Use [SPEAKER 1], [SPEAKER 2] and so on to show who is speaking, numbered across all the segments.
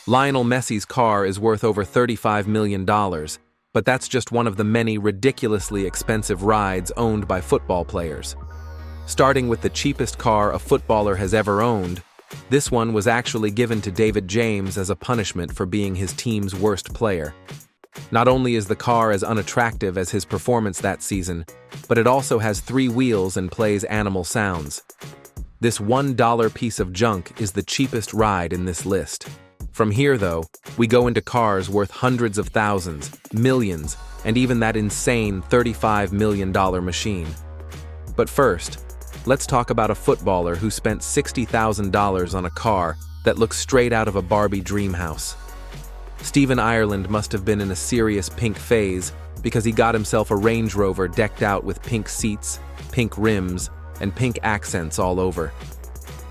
[SPEAKER 1] Lionel Messi's car is worth over $35 million, but that's just one of the many ridiculously expensive rides owned by football players. Starting with the cheapest car a footballer has ever owned, this one was actually given to David James as a punishment for being his team's worst player. Not only is the car as unattractive as his performance that season, but it also has 3 wheels and plays animal sounds. This $1 piece of junk is the cheapest ride in this list. From here, though, we go into cars worth hundreds of thousands, millions, and even that insane $35 million machine. But first, let's talk about a footballer who spent $60,000 on a car that looks straight out of a Barbie dream house. Stephen Ireland must have been in a serious pink phase because he got himself a Range Rover decked out with pink seats, pink rims, and pink accents all over.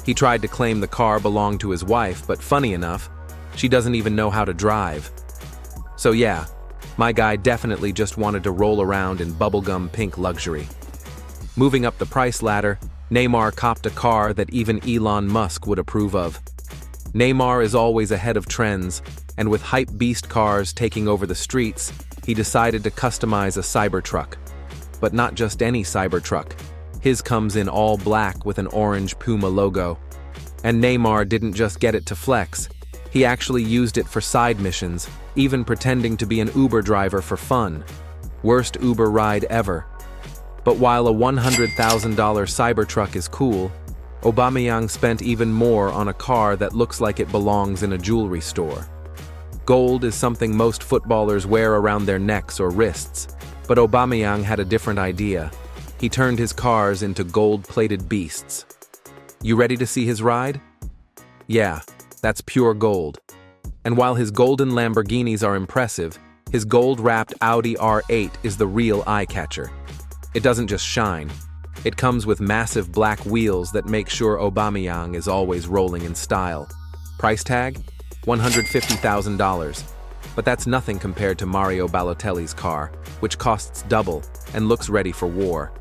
[SPEAKER 1] He tried to claim the car belonged to his wife, but funny enough, she doesn't even know how to drive. So yeah, my guy definitely just wanted to roll around in bubblegum pink luxury. Moving up the price ladder, Neymar copped a car that even Elon Musk would approve of. Neymar is always ahead of trends, and with hype beast cars taking over the streets, he decided to customize a Cybertruck. But not just any Cybertruck. His comes in all black with an orange Puma logo. And Neymar didn't just get it to flex. He actually used it for side missions, even pretending to be an Uber driver for fun. Worst Uber ride ever. But while a $100,000 Cybertruck is cool, Aubameyang spent even more on a car that looks like it belongs in a jewelry store. Gold is something most footballers wear around their necks or wrists, but Aubameyang had a different idea. He turned his cars into gold-plated beasts. You ready to see his ride? Yeah, that's pure gold. And while his golden Lamborghinis are impressive, his gold-wrapped Audi R8 is the real eye-catcher. It doesn't just shine. It comes with massive black wheels that make sure Aubameyang is always rolling in style. Price tag? $150,000. But that's nothing compared to Mario Balotelli's car, which costs double and looks ready for war.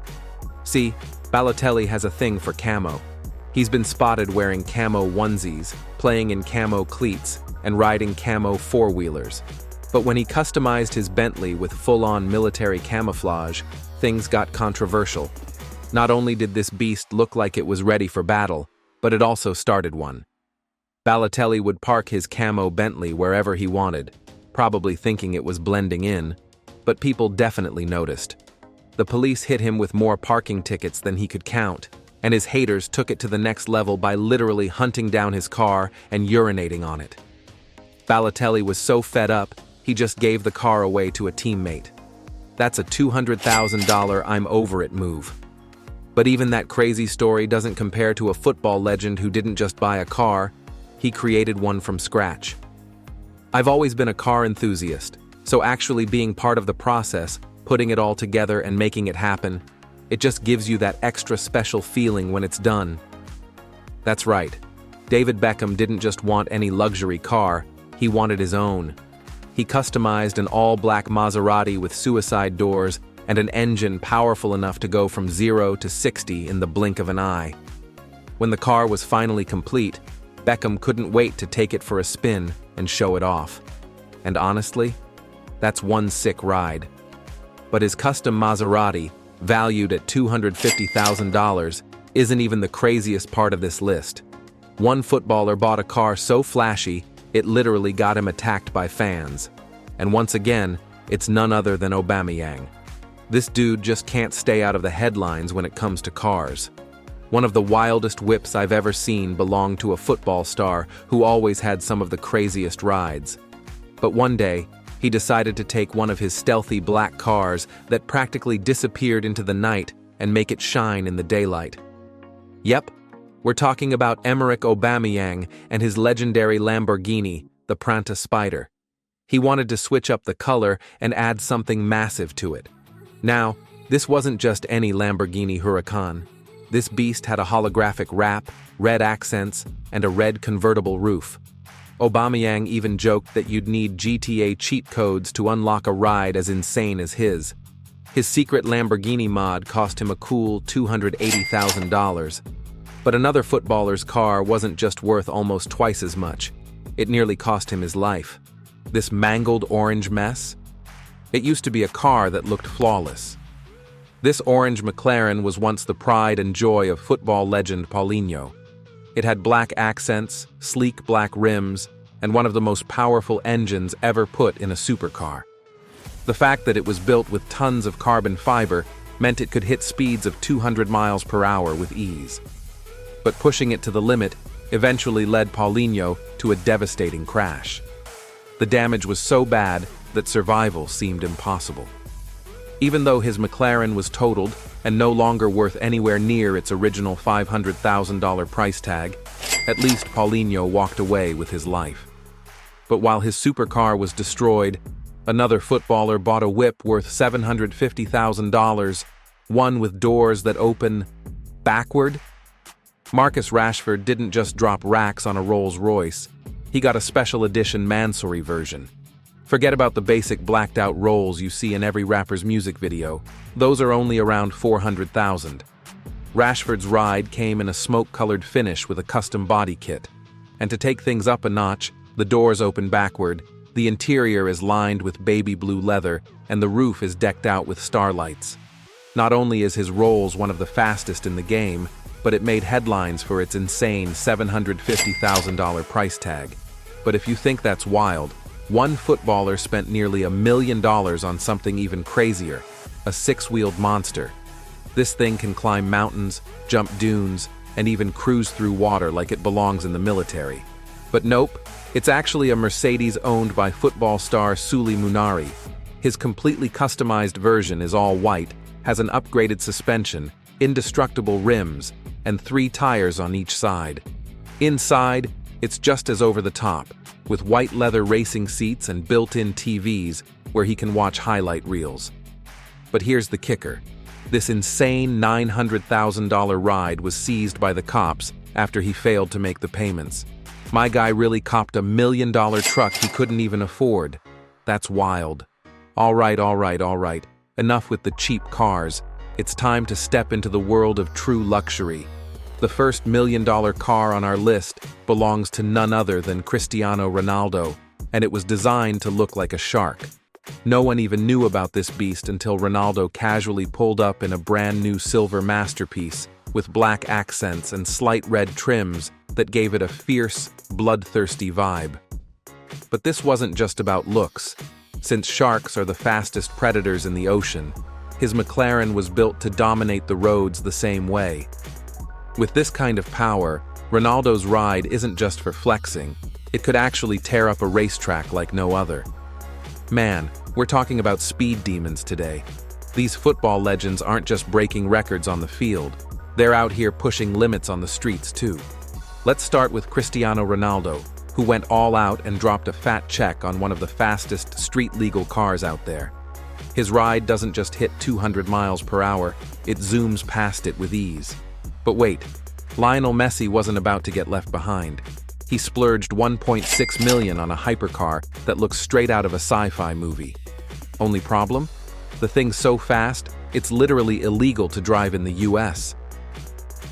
[SPEAKER 1] See, Balotelli has a thing for camo. He's been spotted wearing camo onesies, playing in camo cleats, and riding camo four-wheelers. But when he customized his Bentley with full-on military camouflage, things got controversial. Not only did this beast look like it was ready for battle, but it also started one. Balotelli would park his camo Bentley wherever he wanted, probably thinking it was blending in, but people definitely noticed. The police hit him with more parking tickets than he could count, and his haters took it to the next level by literally hunting down his car and urinating on it. Balotelli was so fed up, he just gave the car away to a teammate. That's a $200,000 I'm over it move. But even that crazy story doesn't compare to a football legend who didn't just buy a car, he created one from scratch. I've always been a car enthusiast, so actually being part of the process, putting it all together and making it happen, it just gives you that extra special feeling when it's done. That's right. David Beckham didn't just want any luxury car, he wanted his own. He customized an all-black Maserati with suicide doors and an engine powerful enough to go from 0 to 60 in the blink of an eye. When the car was finally complete, Beckham couldn't wait to take it for a spin and show it off. And honestly, that's one sick ride. But his custom Maserati, valued at $250,000, isn't even the craziest part of this list. One footballer bought a car so flashy, it literally got him attacked by fans. And once again, it's none other than Aubameyang. This dude just can't stay out of the headlines when it comes to cars. One of the wildest whips I've ever seen belonged to a football star who always had some of the craziest rides. But one day, he decided to take one of his stealthy black cars that practically disappeared into the night and make it shine in the daylight. Yep, we're talking about Emerick Aubameyang and his legendary Lamborghini, the Pranta Spider. He wanted to switch up the color and add something massive to it. Now, this wasn't just any Lamborghini Huracan. This beast had a holographic wrap, red accents, and a red convertible roof. Aubameyang even joked that you'd need GTA cheat codes to unlock a ride as insane as his. His secret Lamborghini mod cost him a cool $280,000. But another footballer's car wasn't just worth almost twice as much. It nearly cost him his life. This mangled orange mess? It used to be a car that looked flawless. This orange McLaren was once the pride and joy of football legend Paulinho. It had black accents, sleek black rims, and one of the most powerful engines ever put in a supercar. The fact that it was built with tons of carbon fiber meant it could hit speeds of 200 miles per hour with ease. But pushing it to the limit eventually led Paulinho to a devastating crash. The damage was so bad that survival seemed impossible. Even though his McLaren was totaled and no longer worth anywhere near its original $500,000 price tag, at least Paulinho walked away with his life. But while his supercar was destroyed, another footballer bought a whip worth $750,000, one with doors that open backward. Marcus Rashford didn't just drop racks on a Rolls-Royce, he got a special edition Mansory version. Forget about the basic blacked-out rolls you see in every rapper's music video. Those are only around $400,000. Rashford's ride came in a smoke-colored finish with a custom body kit. And to take things up a notch, the doors open backward, the interior is lined with baby blue leather, and the roof is decked out with starlights. Not only is his Rolls one of the fastest in the game, but it made headlines for its insane $750,000 price tag. But if you think that's wild, one footballer spent nearly $1 million on something even crazier, a six-wheeled monster. This thing can climb mountains, jump dunes, and even cruise through water like it belongs in the military. But nope, it's actually a Mercedes owned by football star Suli Munari. His completely customized version is all white, has an upgraded suspension, indestructible rims, and 3 tires on each side. Inside, it's just as over the top, with white leather racing seats and built-in TVs where he can watch highlight reels. But here's the kicker. This insane $900,000 ride was seized by the cops after he failed to make the payments. My guy really copped $1 million truck he couldn't even afford. That's wild. All right. Enough with the cheap cars. It's time to step into the world of true luxury. The first $1 million car on our list belongs to none other than Cristiano Ronaldo, and it was designed to look like a shark. No one even knew about this beast until Ronaldo casually pulled up in a brand new silver masterpiece with black accents and slight red trims that gave it a fierce, bloodthirsty vibe. But this wasn't just about looks. Since sharks are the fastest predators in the ocean, his McLaren was built to dominate the roads the same way. With this kind of power, Ronaldo's ride isn't just for flexing, it could actually tear up a racetrack like no other. Man, we're talking about speed demons today. These football legends aren't just breaking records on the field, they're out here pushing limits on the streets too. Let's start with Cristiano Ronaldo, who went all out and dropped a fat check on one of the fastest street-legal cars out there. His ride doesn't just hit 200 miles per hour, it zooms past it with ease. But wait, Lionel Messi wasn't about to get left behind. He splurged $1.6 million on a hypercar that looks straight out of a sci-fi movie. Only problem? The thing's so fast, it's literally illegal to drive in the US.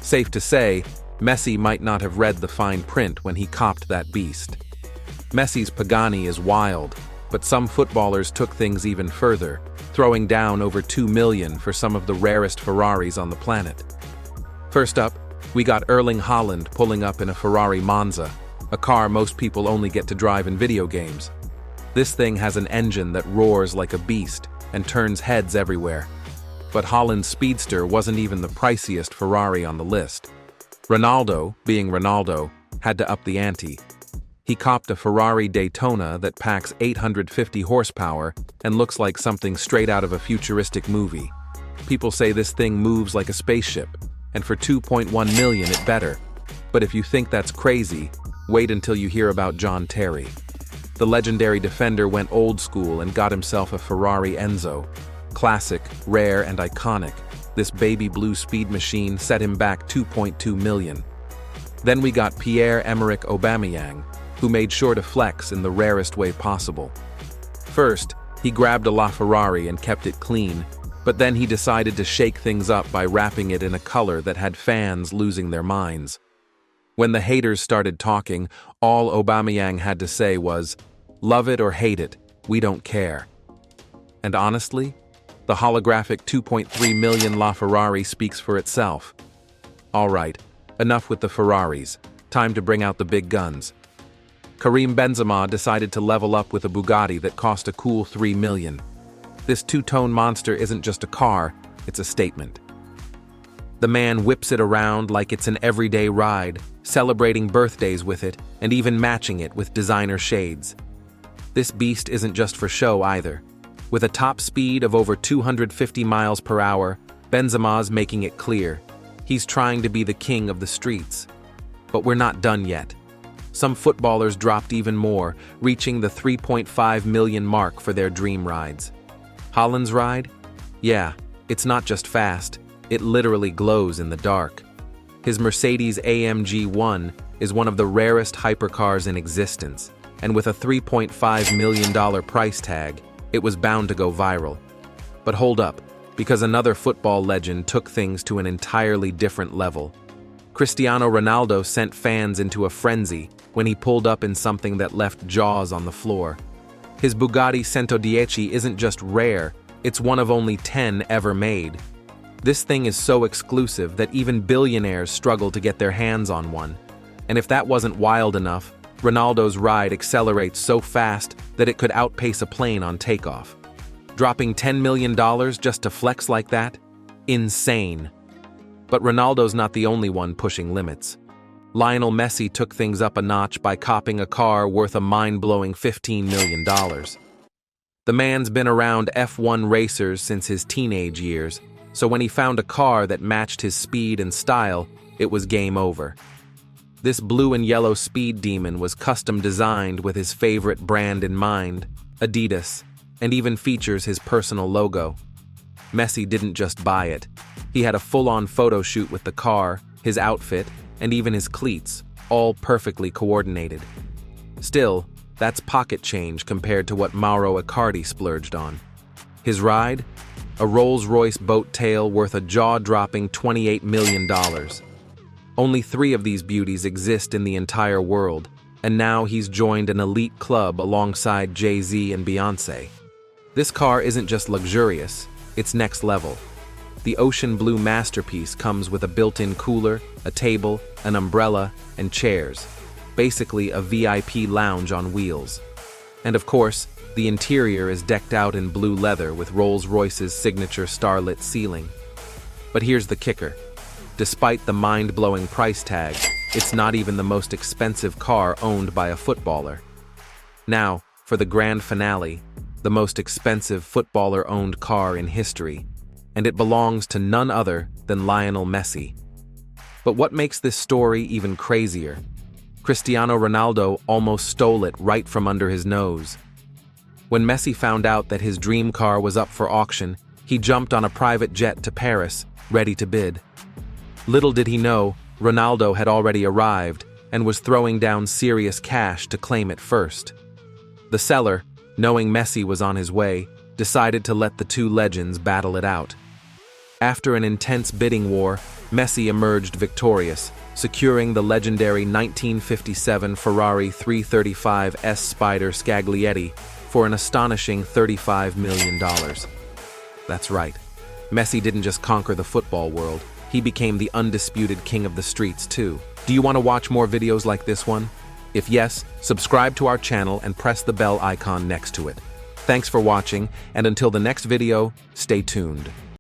[SPEAKER 1] Safe to say, Messi might not have read the fine print when he copped that beast. Messi's Pagani is wild, but some footballers took things even further, throwing down over $2 million for some of the rarest Ferraris on the planet. First up, we got Erling Haaland pulling up in a Ferrari Monza, a car most people only get to drive in video games. This thing has an engine that roars like a beast and turns heads everywhere. But Haaland's Speedster wasn't even the priciest Ferrari on the list. Ronaldo, being Ronaldo, had to up the ante. He copped a Ferrari Daytona that packs 850 horsepower and looks like something straight out of a futuristic movie. People say this thing moves like a spaceship, and for $2.1 million it better. But if you think that's crazy, wait until you hear about John Terry. The legendary defender went old school and got himself a Ferrari Enzo. Classic, rare, and iconic, this baby blue speed machine set him back $2.2 million. Then we got Pierre-Emerick Aubameyang, who made sure to flex in the rarest way possible. First, he grabbed a LaFerrari and kept it clean, but then he decided to shake things up by wrapping it in a color that had fans losing their minds. When the haters started talking, all Aubameyang had to say was, "Love it or hate it, we don't care." And honestly, the holographic 2.3 million LaFerrari speaks for itself. All right, enough with the Ferraris. Time to bring out the big guns. Karim Benzema decided to level up with a Bugatti that cost a cool 3 million. This two-tone monster isn't just a car, it's a statement. The man whips it around like it's an everyday ride, celebrating birthdays with it and even matching it with designer shades. This beast isn't just for show either. With a top speed of over 250 miles per hour, Benzema's making it clear. He's trying to be the king of the streets. But we're not done yet. Some footballers dropped even more, reaching the 3.5 million mark for their dream rides. Haaland's ride? Yeah, it's not just fast, it literally glows in the dark. His Mercedes AMG 1 is one of the rarest hypercars in existence, and with a $3.5 million price tag, it was bound to go viral. But hold up, because another football legend took things to an entirely different level. Cristiano Ronaldo sent fans into a frenzy when he pulled up in something that left jaws on the floor. His Bugatti 110 isn't just rare, it's one of only 10 ever made. This thing is so exclusive that even billionaires struggle to get their hands on one. And if that wasn't wild enough, Ronaldo's ride accelerates so fast that it could outpace a plane on takeoff. Dropping $10 million just to flex like that? Insane. But Ronaldo's not the only one pushing limits. Lionel Messi took things up a notch by copping a car worth a mind-blowing $15 million. The man's been around F1 racers since his teenage years, so when he found a car that matched his speed and style, it was game over. This blue and yellow speed demon was custom designed with his favorite brand in mind, Adidas, and even features his personal logo. Messi didn't just buy it. He had a full-on photo shoot with the car, his outfit, and even his cleats, all perfectly coordinated. Still, that's pocket change compared to what Mauro Icardi splurged on. His ride? A Rolls-Royce boat tail worth a jaw-dropping $28 million. Only 3 of these beauties exist in the entire world, and now he's joined an elite club alongside Jay-Z and Beyoncé. This car isn't just luxurious, it's next level. The ocean blue masterpiece comes with a built-in cooler, a table, an umbrella, and chairs. Basically a VIP lounge on wheels. And of course, the interior is decked out in blue leather with Rolls-Royce's signature starlit ceiling. But here's the kicker. Despite the mind-blowing price tag, it's not even the most expensive car owned by a footballer. Now, for the grand finale, the most expensive footballer-owned car in history, and it belongs to none other than Lionel Messi. But what makes this story even crazier? Cristiano Ronaldo almost stole it right from under his nose. When Messi found out that his dream car was up for auction, he jumped on a private jet to Paris, ready to bid. Little did he know, Ronaldo had already arrived and was throwing down serious cash to claim it first. The seller, knowing Messi was on his way, decided to let the two legends battle it out. After an intense bidding war, Messi emerged victorious, securing the legendary 1957 Ferrari 335S Spider Scaglietti for an astonishing $35 million. That's right. Messi didn't just conquer the football world, he became the undisputed king of the streets too. Do you want to watch more videos like this one? If yes, subscribe to our channel and press the bell icon next to it. Thanks for watching, and until the next video, stay tuned.